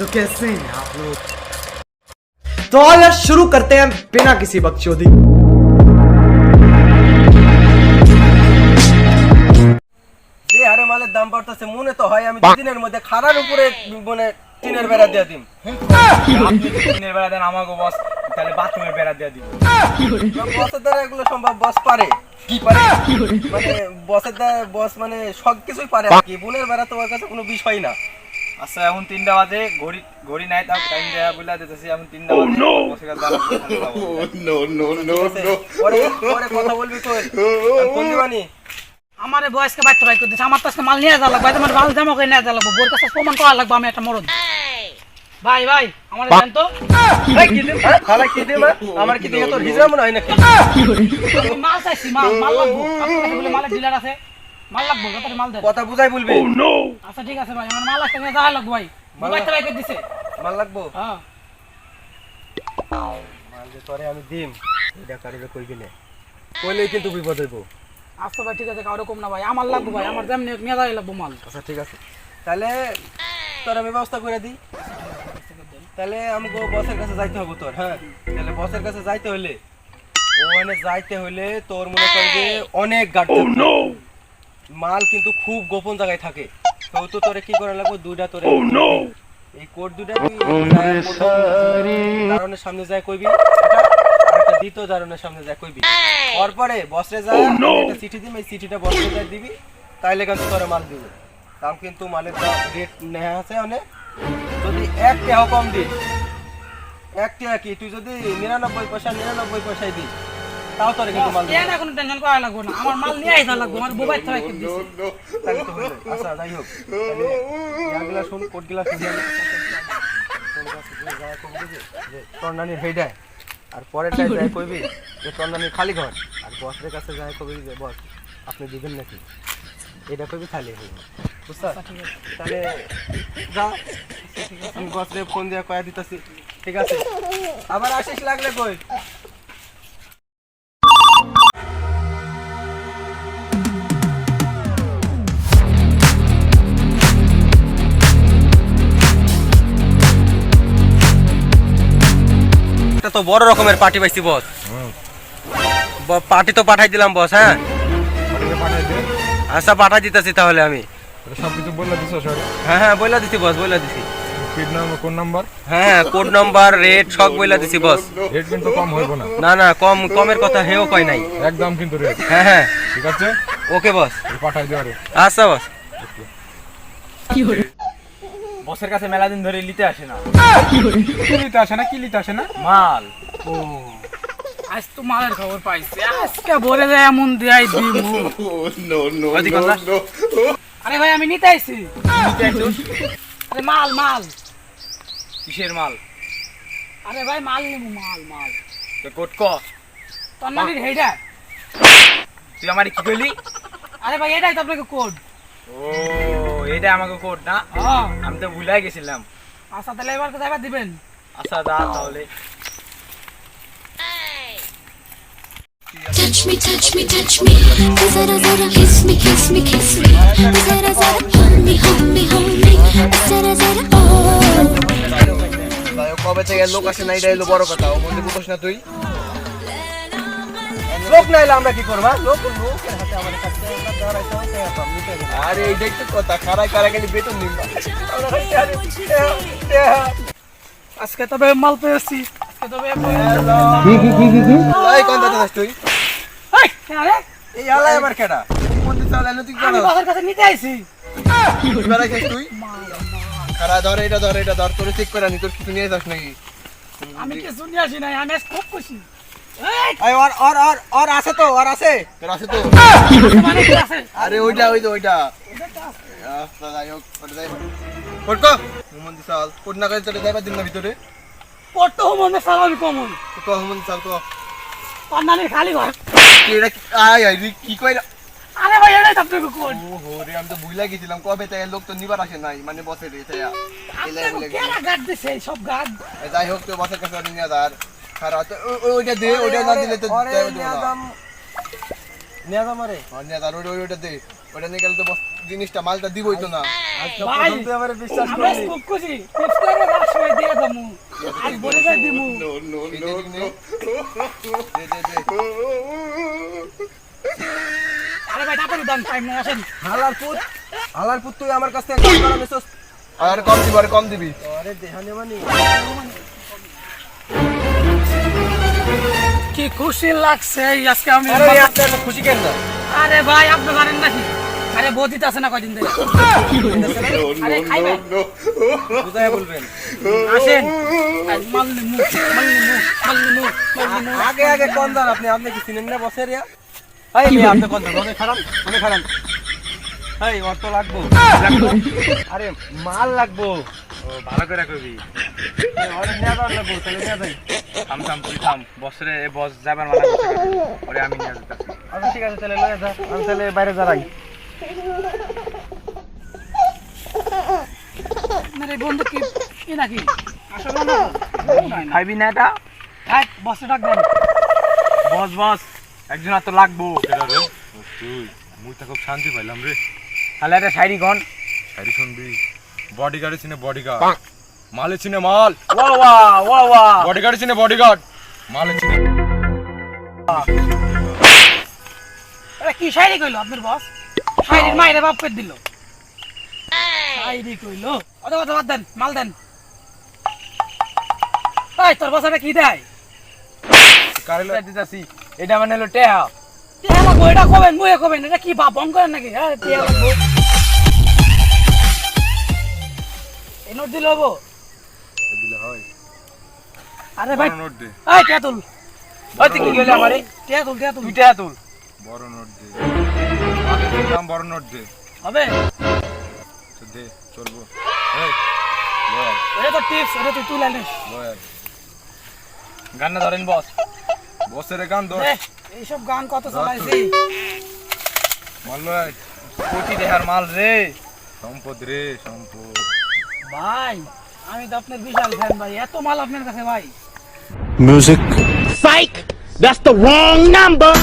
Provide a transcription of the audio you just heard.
तो कैसे हैं आप लोग? तो आइए शुरू करते हैं बिना किसी बकचोदी। যে হারে মালের দাম বাড়তেছে মনে তো হয় আমি দুদিনের মধ্যে খারার উপরে মানে টিনের বেড়া দিয়ে দিম। আপনি টিনের বেড়া দেন আমাকে বস, তাহলে বাথরুমের বেড়া দিয়ে দিব। বসের দ্বারা এগুলো সম্ভব? বস পারে কি পারে মানে বসের দ্বারা বস মানে সব কিছুই পারে আর কি। বোনের বেড়া তোমার কাছে কোনো বিষয় না। আচ্ছা এখন 3টা বাজে, ঘড়ি নাই, তাও টাইম দেয়া বলে দিতেছি এখন 3টা বাজে। বসে গেল পরে পরে কথা বলবি কই কোন দিবানি? আমারে বয়সকে বাইতে বাই করে দিছে। আমার কাছে মাল নিয়ে যা লাগবে, তোমার মাল জমা করে নিয়ে যা লাগবে, বোর কাছে প্রমাণ করা লাগবে আমি একটা মরদ। ভাই ভাই আমার জান তো এই কি দিম খালা কি দিম আমার কি দিয়ে তোর হিজরা মনে হয় নাকি? আমি মাল চাইছি, মাল লাগবে। আপনার কাছে বলে মালের ডিলার আছে, মাল লাগবে, তাড়াতাড়ি মাল দেন। কথা বুঝাই বলবি। আচ্ছা ঠিক আছে ভাই, আমার মাল একটা নিয়ে যা লাগবে ভাই। বাইতে বাই করে দিছে। মাল লাগবো? হ্যাঁ মাল যে তোরে আমি দিম এটা কারিবে কইবি না, কইলেই কিন্তু বিপদ হইব। আচ্ছা ভাই ঠিক আছে, কারো কম না ভাই, আমার লাগবে ভাই, আমার যেমনি নিয়ে যাই লাগবে মাল। আচ্ছা ঠিক আছে, তাহলে তোর আমি ব্যবস্থা করে দিই। তাহলে আমাকে বসের কাছে যাইতে হবে তোর। হ্যাঁ তাহলে বসের কাছে যাইতে হলে ওখানে যাইতে হলে তোর মনে কর যে অনেক গাড়ি মাল কিন্তু খুব গোপন জায়গায় থাকে। তো তোরে কি করা লাগবে, দুইটা তোরে এই কোড দুইটা তুই দারোয়ানের সামনে যায় কইবি, একটা দ্বিতীয় দারোয়ানের সামনে যায় কইবি। তারপরে বসরে যায় একটা চিঠি দিবি, এই চিঠিটা বসরে যায় দিবি, তাইলে কিন্তু তোরে মাল দিবে। দাম কিন্তু মালের রেট নেওয়া আছে অনেক। যদি 1 টাকা কম দিস, 1 টাকা কি তুই যদি 99 পয়সায় দিস তাও তোরে কিন্তু মাল দিবে। কেন কোনো টেনশন করা লাগবে না, আমার মাল নিয়ে যা লাগবে, আমার মোবাইল থেকে করে দিছে। তাহলে তো হলো। আচ্ছা যাই হোক, তাহলে ইয়াগুলা শুন, কোডগুলা শুন। টর্নানির হেডায় আর পরেরটায় যায় কইবি যে টর্নানির খালি ঘর, আর বসের কাছে যায় কইবি যে বস আপনি দিবেন নাকি, এটা কইবি খালি হইব। বুঝছ? তাহলে যা, আমি বসরে ফোন দিয়ে কয়া দিতেছি। ঠিক আছে, আবার আসিস লাগলে কই। এটা তো বড় রকমের পার্টি পাইছি বস। পার্টি তো পাঠাই দিলাম বস। হ্যাঁ আচ্ছা পাঠাই দিতেছি তাহলে আমি সবকিছু বলে দিছো স্যার? হ্যাঁ হ্যাঁ বইলা দিছি বস, বইলা দিছি। কোন নাম্বার? হ্যাঁ কোড নাম্বার রেট সব বইলা দিছি বস। রেট কিন্তু কম হইব না। না না কমের কথা হেও কয় নাই, একদম কিন্তু রেট। হ্যাঁ হ্যাঁ ঠিক আছে, ওকে বস, পাঠাই দিও। আচ্ছা বস। বসের কাছে মেলা দিন ধরে নিতে আসে না। কি লিতে আসে না? কি লিতে আসে না? মাল ও আজ তো মালের খবর পাইছি, আজকে ভরে যায় এমন দেয়াই দিমু। আরে ভাই আমি নিতে আইছি। আরে মাল কিসের মাল? আরে ভাই মাল নিমু, মাল তো কোট ক তোর নানির হেডা। তুই আমারে কি কইলি? আরে ভাই এটাই তো আপনাকে কোড। ও এটা আমাকে কোট না, হ্যাঁ আমি তো ভুলাই গেছিলাম। আচ্ছা তাহলে এবার কোথায় দিবেন? আচ্ছা দা তাহলে। Touch me, touch me, touch me. Zara zara kiss me, kiss me, kiss me. Zara zara hold me, hold me, hold me. Zara zara oh. কবে থেকে লোক আসে না, এটা হলো বড় কথা। ও মধ্যে বুঝছ না তুই? লোক না এলে আমরা কি করবা? লোকের হাতে আমাদের কাছে ধরাইতে হয়, টাকা নিতে হবে। আরে এইটাই তো কথা, খারাই গেলে বেতন নিবা। আজকে তবে মাল পেয়েছি, আজকে তবে এই কোন দাদা তুই? এই আরে এই আলাই আমার কেডা? মন্দির চালাইলো তুই আমি কেন? বাবার কাছে নিতে আইছি। বেলা গেছিস তুই? খারা ধর এটা ধর তোরে চেক করে আনি, তোর কিছু নিয়ে যাস নাকি? আমি কিছু নিয়ে আসি নাই, আমি আজ খুব খুশি। এই এই আর আছে তো, আর আছে তোর আছে তো। মানে কি আছে? আরে ওইটা আচ্ছা যাই হোক, ওটা যাই কোট মন্দির চাল কোট না করে তোরে যাইবা দিন না ভিতরে। পড়তো মনে সালামি কমন। তো মন্দির চাল তো তোর নানির খালি ঘর। এটা আয় কি কইরা? আরে ভাই এটাই তো আপনাকে কোড। ওহো রে, আমি তো ভুলে গেছিলাম কবে তাই লোক তো নিবার আসে নাই, মানে বসে রে তাই আপনাকে কেনা গার্ড দিছে এই সব গার্ড। যাই হোক তো বসের কাছে নিয়ে যার খারাপ তো ওইটা দে, ওইটা না দিলে তো নিয়ে যাম আরে নিয়ে যার ওইটা দে, ওইটা নিয়ে গেলে তো জিনিসটা মালটা দিবই তো না। আজকে ভাই, প্রথম তুই আমারে বিশ্বাস আমরা করলি। খুব খুশি টিপসটারে রাসময় দিয়ে দামু আজ বলে যাই দিমু আরে ভাই তাড়াতাড়ি দাম টাইম না আসেন হালার পুত তুই আমার কাছ থেকে কাজ করা নিছস। আর কম দিবি আর কম দিবি আরে দেহানে মানে কি খুশি লাগছে আজকে আমি আরে আপনি এত খুশি কেন না? আরে ভাই আপনি জানেন নাকি আরে বদিত আছে না কয়দিন ধরে আরে খাইবেন বুঝায় বলবেন। আসেন আজ মালনি মুখ মালনি মুখ মালনি মুখ মালনি মুখ আগে আগে কোন দান আপনি কি চিনেন না বসের ইয়া? এই মেয়ে আপনি কোন দান অনেক খারাপ অনেক খারাপ। এই অর্থ লাগবো আরে মাল লাগবো। ও ভালো করে কইবি অনেক নেওয়া দাওয়া লাগবো তাহলে নেওয়া যায়। থাম থাম তুই থাম বছরে এ বস যাবার মানা করতে ওরে আমি নিয়ে যেতেছি আচ্ছা ঠিক আছে তাহলে লয়ে যা আমি তাহলে বাইরে দাঁড়াই। মেরে বন্ধু কি নাকি আসলে না খাইবি না এটা এক বসে ডাক দেন বস বস একজন আর তো লাগবো তুই মুই তো খুব শান্তি পাইলাম রে। তাহলে একটা শাড়ি গন শাড়ি শুনবি, বডিগার্ড চিনে বডিগার্ড, মালে চিনে মাল, ওয়া ওয়া ওয়া ওয়া বডিগার্ড চিনে বডিগার্ড, মালে চিনে আরে কি শায়রি কইলো আপনার বস শায়রির মাইরে বাপ পেট দিল শায়রি কইলো অত কথা বাদ দেন মাল দেন এই তোর বস এটা কি দেয় কারেলা দিতাছি এটা মানে হলো টেহা টিয়া লাগবো এটা কবেন মুয়ে কবেন এটা কি বাপ বং করেন নাকি হ্যাঁ টিয়া লাগবো এই নোট দিল হবো দিলে হয়। আরে ভাই বড় নোট দে, এই টিয়া তুল ওই তুই কি গেলে আমারে টিয়া তুল তুই টেহা তুল বড় নোট দে, আগের দাম বড় নোট দে, হবে তো দে চলবো। এই লয় এটা তো টিপস এটা তুই তুলে নিস লয় গান্না ধরেন বস বসের গান ধর, এইসব গান কত চালাইছি মাল লয়, কোটি টেহার মাল রে সম্পদ রে সম্পদ। ভাই আমি তো আপনার বিশাল ফ্যান ভাই এত মাল আপনার কাছে ভাই Psych! That's the wrong number!